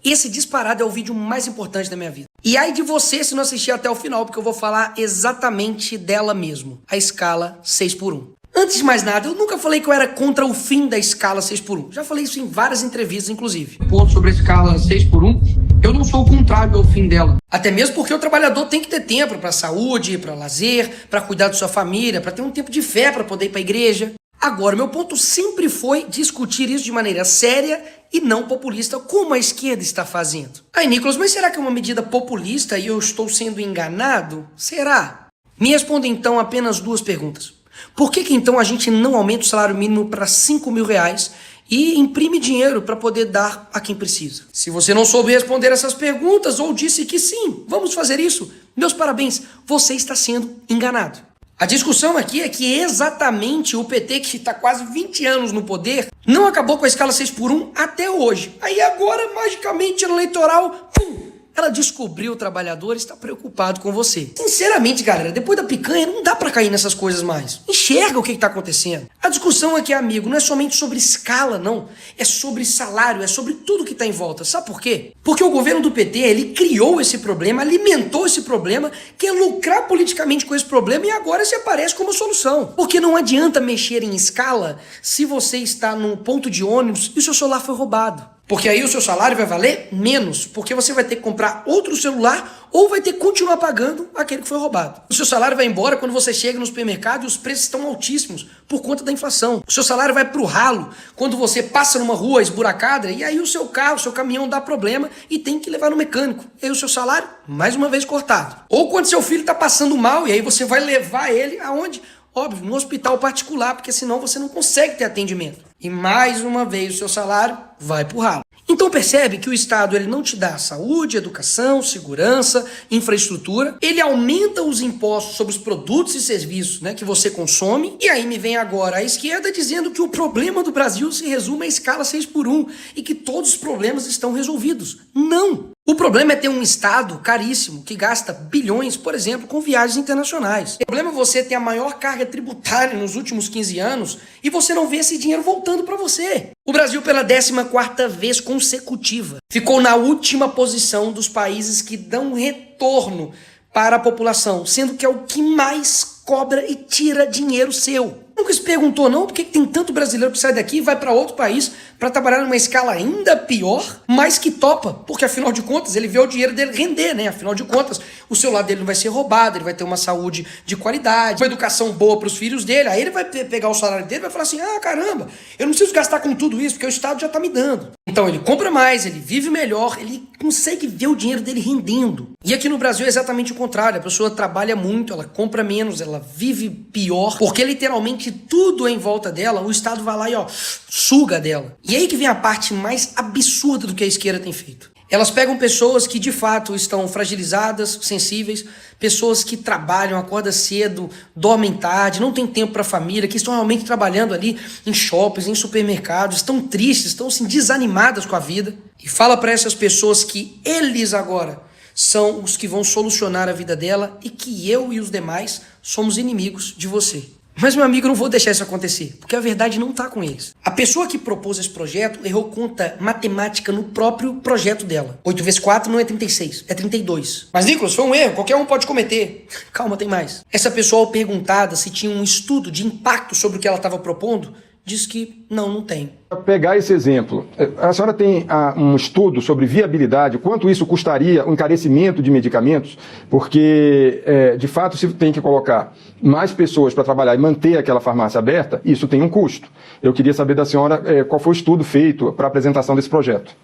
Esse disparado é o vídeo mais importante da minha vida. E ai de você se não assistir até o final, porque eu vou falar exatamente dela mesmo. A escala 6x1. Antes de mais nada, eu nunca falei que eu era contra o fim da escala 6x1. Já falei isso em várias entrevistas, inclusive. Ponto sobre a escala 6x1, eu não sou contrário ao fim dela. Até mesmo porque o trabalhador tem que ter tempo para saúde, para lazer, para cuidar da sua família, para ter um tempo de fé para poder ir para a igreja. Agora, meu ponto sempre foi discutir isso de maneira séria e não populista, como a esquerda está fazendo. Aí, Nicolas, mas será que é uma medida populista e eu estou sendo enganado? Será? Me responda então apenas duas perguntas. Por que então a gente não aumenta o salário mínimo para R$5.000 e imprime dinheiro para poder dar a quem precisa? Se você não soube responder essas perguntas ou disse que sim, vamos fazer isso, meus parabéns, você está sendo enganado. A discussão aqui é que exatamente o PT, que está quase 20 anos no poder, não acabou com a escala 6x1 até hoje. Aí agora, magicamente, no eleitoral, pum, ela descobriu o trabalhador e está preocupado com você. Sinceramente, galera, depois da picanha não dá pra cair nessas coisas mais. Enxerga o que tá acontecendo. A discussão aqui, amigo, não é somente sobre escala, não. É sobre salário, é sobre tudo que tá em volta. Sabe por quê? Porque o governo do PT, ele criou esse problema, alimentou esse problema, quer lucrar politicamente com esse problema e agora se aparece como solução. Porque não adianta mexer em escala se você está num ponto de ônibus e o seu celular foi roubado. Porque aí o seu salário vai valer menos, porque você vai ter que comprar outro celular ou vai ter que continuar pagando aquele que foi roubado. O seu salário vai embora quando você chega no supermercado e os preços estão altíssimos por conta da inflação. O seu salário vai pro ralo quando você passa numa rua esburacada e aí o seu carro, o seu caminhão dá problema e tem que levar no mecânico. E aí o seu salário, mais uma vez, cortado. Ou quando seu filho tá passando mal e aí você vai levar ele aonde? Óbvio, no hospital particular, porque senão você não consegue ter atendimento. E mais uma vez o seu salário vai pro ralo. Então percebe que o Estado ele não te dá saúde, educação, segurança, infraestrutura. Ele aumenta os impostos sobre os produtos e serviços, né, que você consome. E aí me vem agora a esquerda dizendo que o problema do Brasil se resume à escala 6x1 e que todos os problemas estão resolvidos. Não! O problema é ter um Estado caríssimo que gasta bilhões, por exemplo, com viagens internacionais. O problema é você ter a maior carga tributária nos últimos 15 anos e você não vê esse dinheiro voltando para você. O Brasil, pela 14ª vez consecutiva, ficou na última posição dos países que dão retorno para a população, sendo que é o que mais cobra e tira dinheiro seu. Nunca se perguntou não por que tem tanto brasileiro que sai daqui e vai para outro país para trabalhar numa escala ainda pior, mas que topa, porque afinal de contas ele vê o dinheiro dele render, né? Afinal de contas o celular dele não vai ser roubado, ele vai ter uma saúde de qualidade, uma educação boa para os filhos dele, aí ele vai pegar o salário dele e vai falar assim, ah caramba, eu não preciso gastar com tudo isso porque o Estado já tá me dando. Então ele compra mais, ele vive melhor, ele consegue ver o dinheiro dele rendendo. E aqui no Brasil é exatamente o contrário, a pessoa trabalha muito, ela compra menos, ela vive pior, porque literalmente tudo em volta dela, o Estado vai lá e ó, suga dela. E aí que vem a parte mais absurda do que a esquerda tem feito. Elas pegam pessoas que de fato estão fragilizadas, sensíveis, pessoas que trabalham, acordam cedo, dormem tarde, não tem tempo para a família, que estão realmente trabalhando ali em shoppings, em supermercados, estão tristes, estão assim, desanimadas com a vida. E fala para essas pessoas que eles agora são os que vão solucionar a vida dela e que eu e os demais somos inimigos de você. Mas, meu amigo, eu não vou deixar isso acontecer, porque a verdade não está com eles. A pessoa que propôs esse projeto errou conta matemática no próprio projeto dela. 8 vezes 4 não é 36, é 32. Mas, Nicolas, foi um erro, qualquer um pode cometer. Calma, tem mais. Essa pessoa, ao perguntada se tinha um estudo de impacto sobre o que ela estava propondo, disse que não tem. Para pegar esse exemplo, a senhora tem um estudo sobre viabilidade, quanto isso custaria o encarecimento de medicamentos, porque, de fato, se tem que colocar mais pessoas para trabalhar e manter aquela farmácia aberta, isso tem um custo. Eu queria saber da senhora qual foi o estudo feito para a apresentação desse projeto.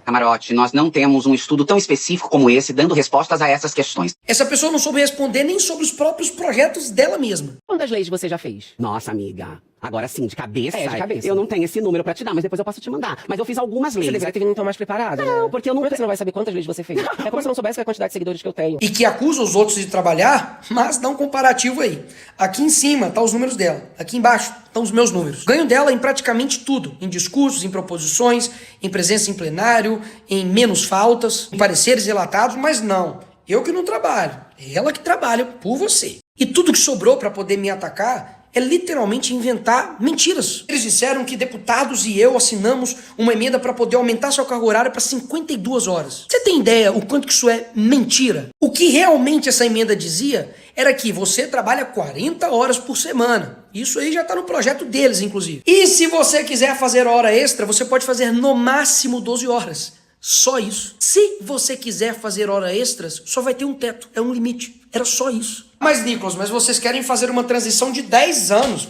Camarote, nós não temos um estudo tão específico como esse dando respostas a essas questões. Essa pessoa não soube responder nem sobre os próprios projetos dela mesma. Quantas leis você já fez? Nossa, amiga. Agora sim, de cabeça. De cabeça. Eu não tenho esse número pra te dar, mas depois eu posso te mandar. Mas eu fiz algumas leis. Você deveria ter vindo então mais preparada. Não, porque eu não... Como é que você não vai saber quantas leis você fez? É como se não soubesse a quantidade de seguidores que eu tenho. E que acusa os outros de trabalhar, mas dá um comparativo aí. Aqui em cima tá os números dela. Aqui embaixo estão os meus números. Ganho dela em praticamente tudo. Em discursos, em proposições, em presença em plenário, em menos faltas, em pareceres relatados, mas não. Eu que não trabalho. É ela que trabalha por você. E tudo que sobrou para poder me atacar é literalmente inventar mentiras. Eles disseram que deputados e eu assinamos uma emenda para poder aumentar sua carga horária para 52 horas. Você tem ideia o quanto que isso é mentira? O que realmente essa emenda dizia era que você trabalha 40 horas por semana. Isso aí já está no projeto deles, inclusive. E se você quiser fazer hora extra, você pode fazer no máximo 12 horas. Só isso. Se você quiser fazer hora extras, só vai ter um teto, é um limite. Era só isso. Mas, Nicolas, mas vocês querem fazer uma transição de 10 anos.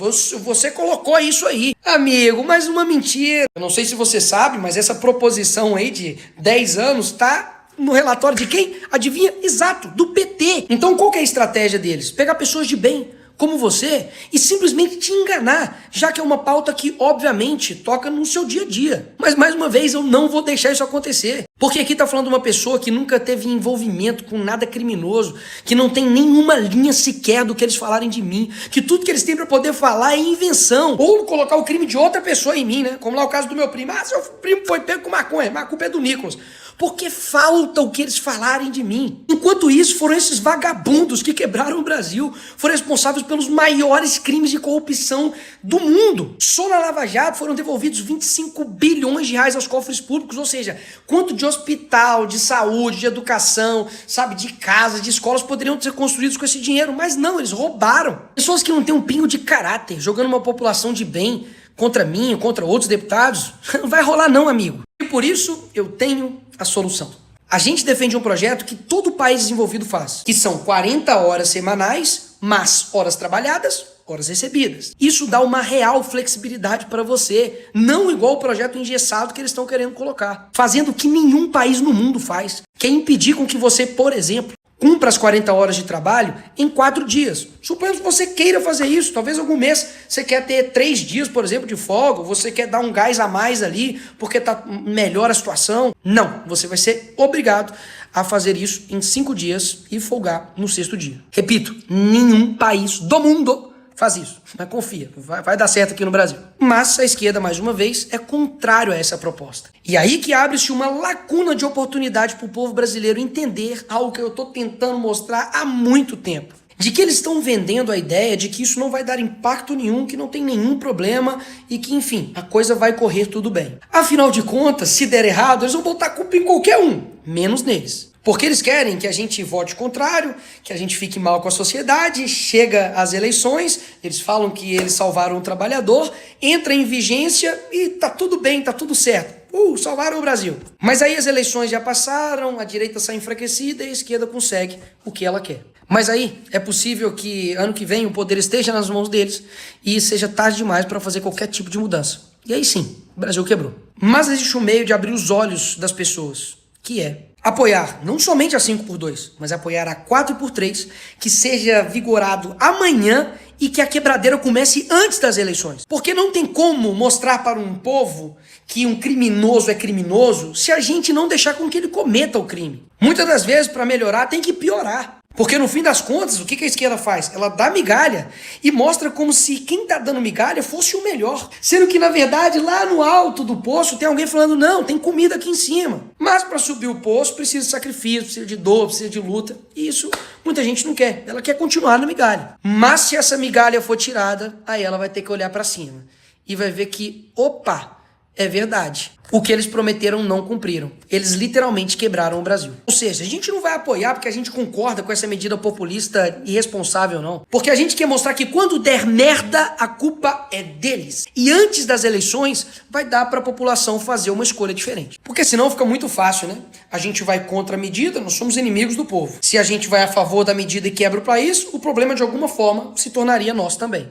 Você colocou isso aí. Amigo, mas uma mentira. Eu não sei se você sabe, mas essa proposição aí de 10 anos tá no relatório de quem? Adivinha? Exato, do PT. Então qual que é a estratégia deles? Pegar pessoas de bem, como você, e simplesmente te enganar, já que é uma pauta que, obviamente, toca no seu dia a dia. Mas, mais uma vez, eu não vou deixar isso acontecer. Porque aqui tá falando de uma pessoa que nunca teve envolvimento com nada criminoso, que não tem nenhuma linha sequer do que eles falarem de mim, que tudo que eles têm pra poder falar é invenção, ou colocar o crime de outra pessoa em mim, né? Como lá o caso do meu primo. Ah, seu primo foi pego com maconha, mas a culpa é do Nicolas. Porque falta o que eles falarem de mim. Enquanto isso, foram esses vagabundos que quebraram o Brasil, foram responsáveis pelos maiores crimes de corrupção do mundo. Só na Lava Jato foram devolvidos 25 bilhões de reais aos cofres públicos, ou seja, quanto de hospital, de saúde, de educação, sabe, de casas, de escolas poderiam ser construídos com esse dinheiro, mas não, eles roubaram. Pessoas que não têm um pingo de caráter, jogando uma população de bem contra mim, contra outros deputados, não vai rolar não, amigo. E por isso eu tenho a solução. A gente defende um projeto que todo país desenvolvido faz, que são 40 horas semanais, mas horas trabalhadas, horas recebidas. Isso dá uma real flexibilidade para você, não igual o projeto engessado que eles estão querendo colocar, fazendo o que nenhum país no mundo faz, que é impedir com que você, por exemplo, cumpra as 40 horas de trabalho em 4 dias. Suponhamos que você queira fazer isso. Talvez algum mês você quer ter 3 dias, por exemplo, de folga. Ou você quer dar um gás a mais ali porque tá melhor a situação. Não, você vai ser obrigado a fazer isso em 5 dias e folgar no 6º dia. Repito, nenhum país do mundo faz isso, mas confia, vai dar certo aqui no Brasil. Mas a esquerda, mais uma vez, é contrário a essa proposta. E aí que abre-se uma lacuna de oportunidade para o povo brasileiro entender algo que eu estou tentando mostrar há muito tempo. De que eles estão vendendo a ideia de que isso não vai dar impacto nenhum, que não tem nenhum problema e que, enfim, a coisa vai correr tudo bem. Afinal de contas, se der errado, eles vão botar a culpa em qualquer um, menos neles. Porque eles querem que a gente vote contrário, que a gente fique mal com a sociedade, chega às eleições, eles falam que eles salvaram o trabalhador, entra em vigência e tá tudo bem, tá tudo certo. Salvaram o Brasil. Mas aí as eleições já passaram, a direita sai enfraquecida e a esquerda consegue o que ela quer. Mas aí é possível que ano que vem o poder esteja nas mãos deles e seja tarde demais para fazer qualquer tipo de mudança. E aí sim, o Brasil quebrou. Mas existe um meio de abrir os olhos das pessoas, que é apoiar não somente a 5x2, mas apoiar a 4x3, que seja vigorado amanhã e que a quebradeira comece antes das eleições. Porque não tem como mostrar para um povo que um criminoso é criminoso se a gente não deixar com que ele cometa o crime. Muitas das vezes, para melhorar, tem que piorar. Porque no fim das contas, o que a esquerda faz? Ela dá migalha e mostra como se quem tá dando migalha fosse o melhor. Sendo que, na verdade, lá no alto do poço tem alguém falando, não, tem comida aqui em cima. Mas para subir o poço precisa de sacrifício, precisa de dor, precisa de luta. E isso muita gente não quer. Ela quer continuar na migalha. Mas se essa migalha for tirada, aí ela vai ter que olhar para cima. E vai ver que, opa, é verdade. O que eles prometeram não cumpriram. Eles literalmente quebraram o Brasil. Ou seja, a gente não vai apoiar porque a gente concorda com essa medida populista irresponsável, não. Porque a gente quer mostrar que quando der merda, a culpa é deles. E antes das eleições, vai dar para a população fazer uma escolha diferente. Porque senão fica muito fácil, né? A gente vai contra a medida, nós somos inimigos do povo. Se a gente vai a favor da medida e quebra o país, o problema de alguma forma se tornaria nosso também.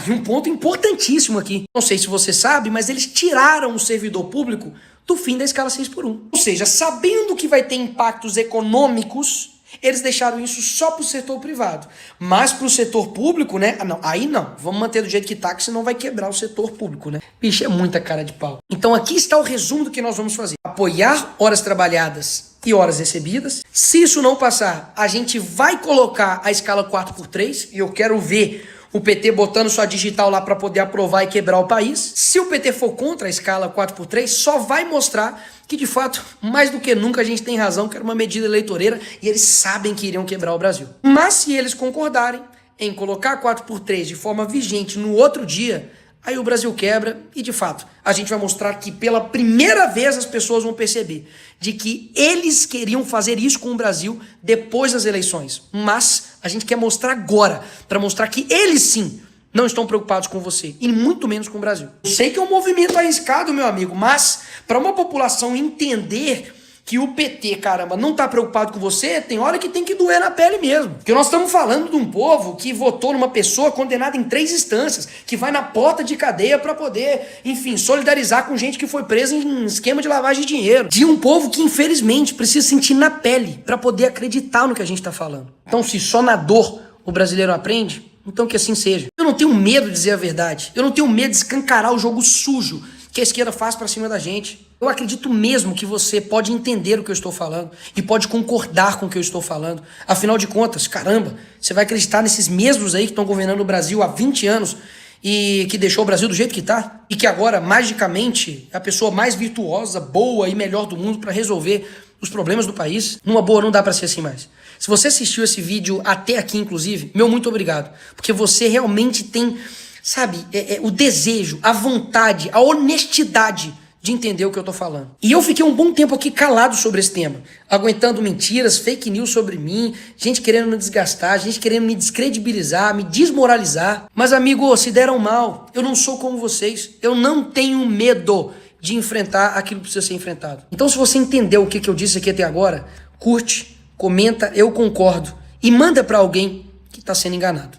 E um ponto importantíssimo aqui. Não sei se você sabe, mas eles tiraram o servidor público do fim da escala 6x1. Ou seja, sabendo que vai ter impactos econômicos, eles deixaram isso só para o setor privado. Mas para o setor público, né? Não, aí não. Vamos manter do jeito que tá, que senão vai quebrar o setor público, né? Bicho, é muita cara de pau. Então aqui está o resumo do que nós vamos fazer. Apoiar horas trabalhadas e horas recebidas. Se isso não passar, a gente vai colocar a escala 4x3 e eu quero ver o PT botando sua digital lá para poder aprovar e quebrar o país. Se o PT for contra a escala 4x3, só vai mostrar que, de fato, mais do que nunca a gente tem razão, que era uma medida eleitoreira e eles sabem que iriam quebrar o Brasil. Mas se eles concordarem, em colocar 4x3 de forma vigente no outro dia, aí o Brasil quebra e, de fato, a gente vai mostrar que pela primeira vez as pessoas vão perceber de que eles queriam fazer isso com o Brasil depois das eleições. Mas a gente quer mostrar agora, para mostrar que eles sim não estão preocupados com você e muito menos com o Brasil. Eu sei que é um movimento arriscado, meu amigo, mas para uma população entender que o PT, caramba, não tá preocupado com você, tem hora que tem que doer na pele mesmo. Porque nós estamos falando de um povo que votou numa pessoa condenada em 3 instâncias, que vai na porta de cadeia para poder, enfim, solidarizar com gente que foi presa em esquema de lavagem de dinheiro. De um povo que, infelizmente, precisa sentir na pele para poder acreditar no que a gente tá falando. Então, se só na dor o brasileiro aprende, então que assim seja. Eu não tenho medo de dizer a verdade. Eu não tenho medo de escancarar o jogo sujo que a esquerda faz pra cima da gente. Eu acredito mesmo que você pode entender o que eu estou falando e pode concordar com o que eu estou falando. Afinal de contas, caramba, você vai acreditar nesses mesmos aí que estão governando o Brasil há 20 anos e que deixou o Brasil do jeito que tá? E que agora, magicamente, é a pessoa mais virtuosa, boa e melhor do mundo pra resolver os problemas do país? Numa boa, não dá pra ser assim mais. Se você assistiu esse vídeo até aqui, inclusive, meu muito obrigado. Porque você realmente tem, sabe, o desejo, a vontade, a honestidade de entender o que eu tô falando. E eu fiquei um bom tempo aqui calado sobre esse tema, aguentando mentiras, fake news sobre mim, gente querendo me desgastar, gente querendo me descredibilizar, me desmoralizar. Mas, amigo, se deram mal, eu não sou como vocês, eu não tenho medo de enfrentar aquilo que precisa ser enfrentado. Então, se você entendeu o que eu disse aqui até agora, curte, comenta, eu concordo, e manda pra alguém que tá sendo enganado.